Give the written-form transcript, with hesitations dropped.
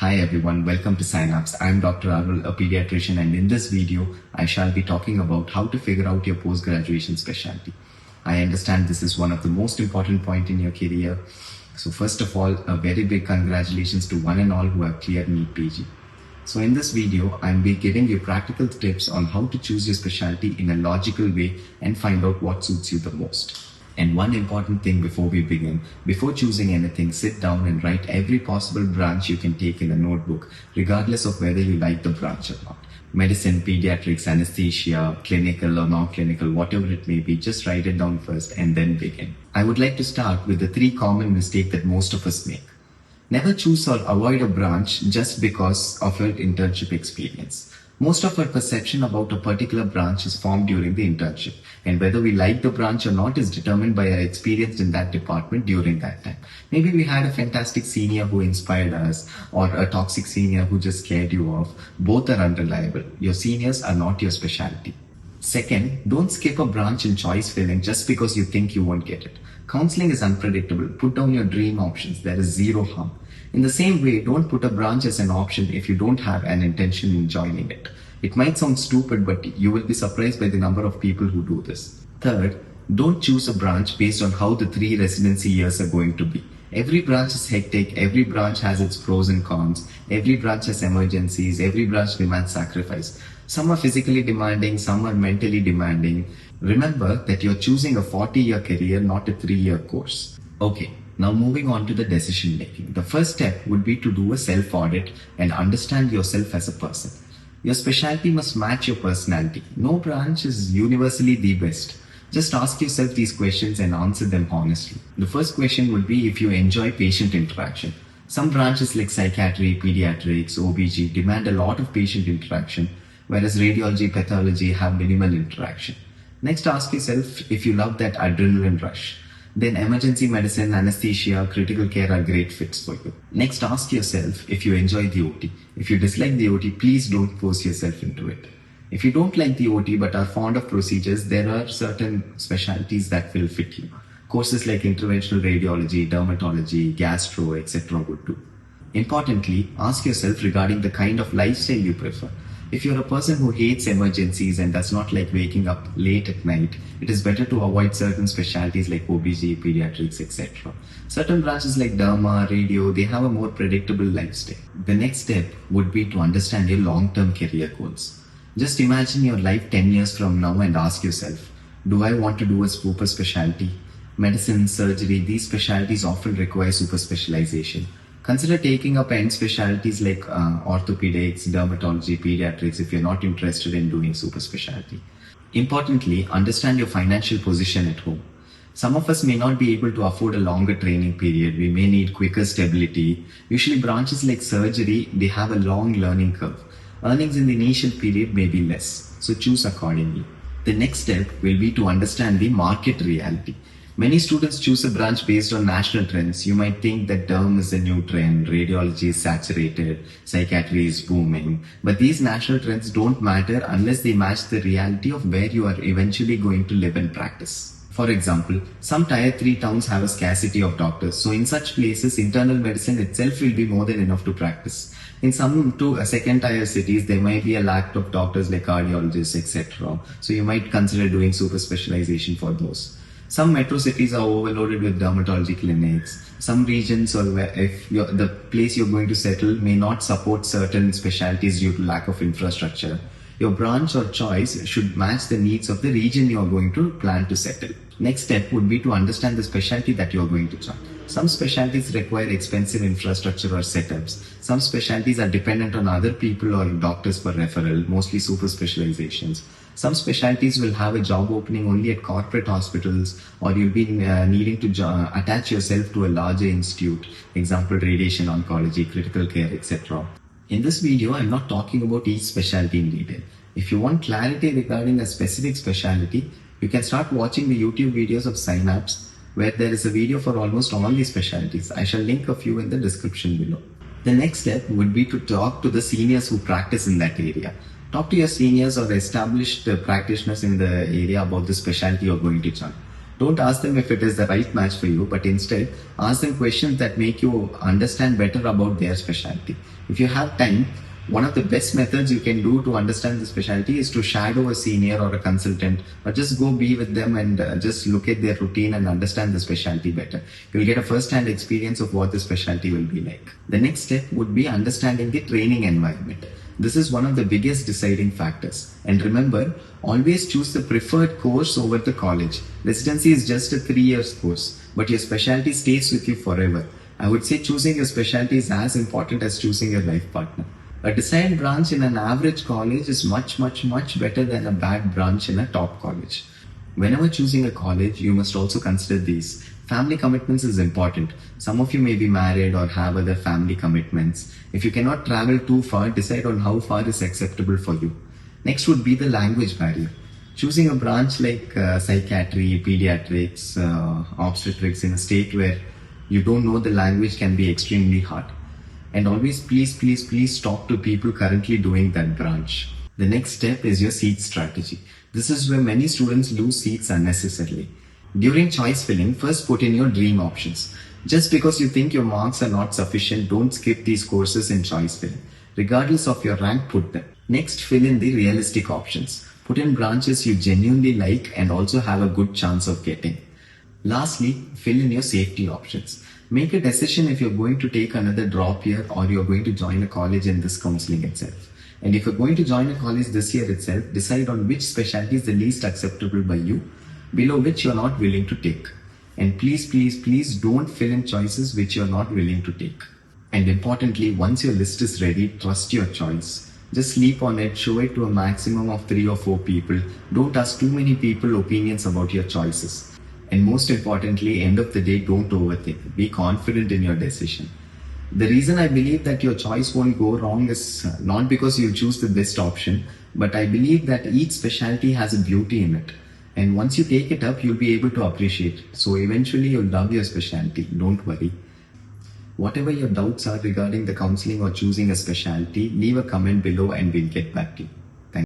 Hi everyone, welcome to Synapse. I'm Dr. Arul, a pediatrician, and in this video, I shall be talking about how to figure out your post-graduation specialty. I understand this is one of the most important points in your career. So first of all, a very big congratulations to one and all who have cleared NEET PG. So in this video, I'll be giving you practical tips on how to choose your specialty in a logical way and find out what suits you the most. And one important thing before we begin, before choosing anything, sit down and write every possible branch you can take in a notebook, regardless of whether you like the branch or not. Medicine, pediatrics, anesthesia, clinical or non-clinical, whatever it may be, just write it down first and then begin. I would like to start with the 3 common mistakes that most of us make. Never choose or avoid a branch just because of your internship experience. Most of our perception about a particular branch is formed during the internship, and whether we like the branch or not is determined by our experience in that department during that time. Maybe we had a fantastic senior who inspired us, or a toxic senior who just scared you off. Both are unreliable. Your seniors are not your specialty. Second, don't skip a branch in choice filling just because you think you won't get it. Counseling is unpredictable. Put down your dream options. There is zero harm. In the same way, don't put a branch as an option if you don't have an intention in joining it. It might sound stupid, but you will be surprised by the number of people who do this. Third, don't choose a branch based on how the 3 residency years are going to be. Every branch is hectic, every branch has its pros and cons, every branch has emergencies, every branch demands sacrifice. Some are physically demanding, some are mentally demanding. Remember that you're choosing a 40-year career, not a 3-year course. Okay. Now moving on to the decision making. The first step would be to do a self-audit and understand yourself as a person. Your specialty must match your personality. No branch is universally the best. Just ask yourself these questions and answer them honestly. The first question would be if you enjoy patient interaction. Some branches like psychiatry, pediatrics, OBG demand a lot of patient interaction, whereas radiology, pathology have minimal interaction. Next, ask yourself if you love that adrenaline rush. Then emergency medicine, anesthesia, critical care are great fits for you. Next, ask yourself if you enjoy the OT. If you dislike the OT, please don't force yourself into it. If you don't like the OT but are fond of procedures, there are certain specialties that will fit you. Courses like interventional radiology, dermatology, gastro, etc. would do. Importantly, ask yourself regarding the kind of lifestyle you prefer. If you're a person who hates emergencies and does not like waking up late at night, it is better to avoid certain specialties like OBG, pediatrics, etc. Certain branches like derma, radio, they have a more predictable lifestyle. The next step would be to understand your long-term career goals. Just imagine your life 10 years from now and ask yourself, do I want to do a super specialty? Medicine, surgery, these specialties often require super specialization. Consider taking up end specialties like orthopedics, dermatology, pediatrics if you're not interested in doing super specialty. Importantly, understand your financial position at home. Some of us may not be able to afford a longer training period. We may need quicker stability. Usually branches like surgery, they have a long learning curve. Earnings in the initial period may be less, so choose accordingly. The next step will be to understand the market reality. Many students choose a branch based on national trends. You might think that derm is a new trend, radiology is saturated, psychiatry is booming. But these national trends don't matter unless they match the reality of where you are eventually going to live and practice. For example, some tier 3 towns have a scarcity of doctors. So in such places, internal medicine itself will be more than enough to practice. In some second tier cities, there might be a lack of doctors like cardiologists, etc. So you might consider doing super specialization for those. Some metro cities are overloaded with dermatology clinics. Some regions, or if the place you're going to settle may not support certain specialties due to lack of infrastructure. Your branch or choice should match the needs of the region you are going to plan to settle. Next step would be to understand the specialty that you are going to join. Some specialties require expensive infrastructure or setups. Some specialties are dependent on other people or doctors for referral, mostly super specializations. Some specialties will have a job opening only at corporate hospitals, or you'll be needing to attach yourself to a larger institute, example radiation oncology, critical care, etc. In this video, I'm not talking about each specialty in detail. If you want clarity regarding a specific specialty, you can start watching the YouTube videos of Synapse, where there is a video for almost all these specialties. I shall link a few in the description below. The next step would be to talk to the seniors who practice in that area. Talk to your seniors or established practitioners in the area about the specialty you're going to join. Don't ask them if it is the right match for you, but instead ask them questions that make you understand better about their specialty. If you have time, one of the best methods you can do to understand the specialty is to shadow a senior or a consultant, or just go be with them and just look at their routine and understand the specialty better. You'll get a first-hand experience of what the specialty will be like. The next step would be understanding the training environment. This is one of the biggest deciding factors. And remember, always choose the preferred course over the college. Residency is just a 3 year course, but your specialty stays with you forever. I would say choosing your specialty is as important as choosing your life partner. A designed branch in an average college is much better than a bad branch in a top college. Whenever choosing a college, you must also consider these. Family commitments is important. Some of you may be married or have other family commitments. If you cannot travel too far, decide on how far is acceptable for you. Next would be the language barrier. Choosing a branch like psychiatry, pediatrics, obstetrics in a state where you don't know the language can be extremely hard. And always please talk to people currently doing that branch. The next step is your seat strategy. This is where many students lose seats unnecessarily. During choice filling, first put in your dream options. Just because you think your marks are not sufficient, don't skip these courses in choice filling. Regardless of your rank, put them. Next, fill in the realistic options. Put in branches you genuinely like and also have a good chance of getting. Lastly, fill in your safety options. Make a decision if you're going to take another drop year or you're going to join a college in this counseling itself. And if you're going to join a college this year itself, decide on which specialty is the least acceptable by you, below which you're not willing to take. And please don't fill in choices which you're not willing to take. And importantly, once your list is ready, trust your choice. Just sleep on it, show it to a maximum of 3 or 4 people. Don't ask too many people opinions about your choices. And most importantly, end of the day, don't overthink. Be confident in your decision. The reason I believe that your choice won't go wrong is not because you'll choose the best option, but I believe that each specialty has a beauty in it. And once you take it up, you'll be able to appreciate it. So eventually you'll love your specialty. Don't worry. Whatever your doubts are regarding the counseling or choosing a specialty, leave a comment below and we'll get back to you.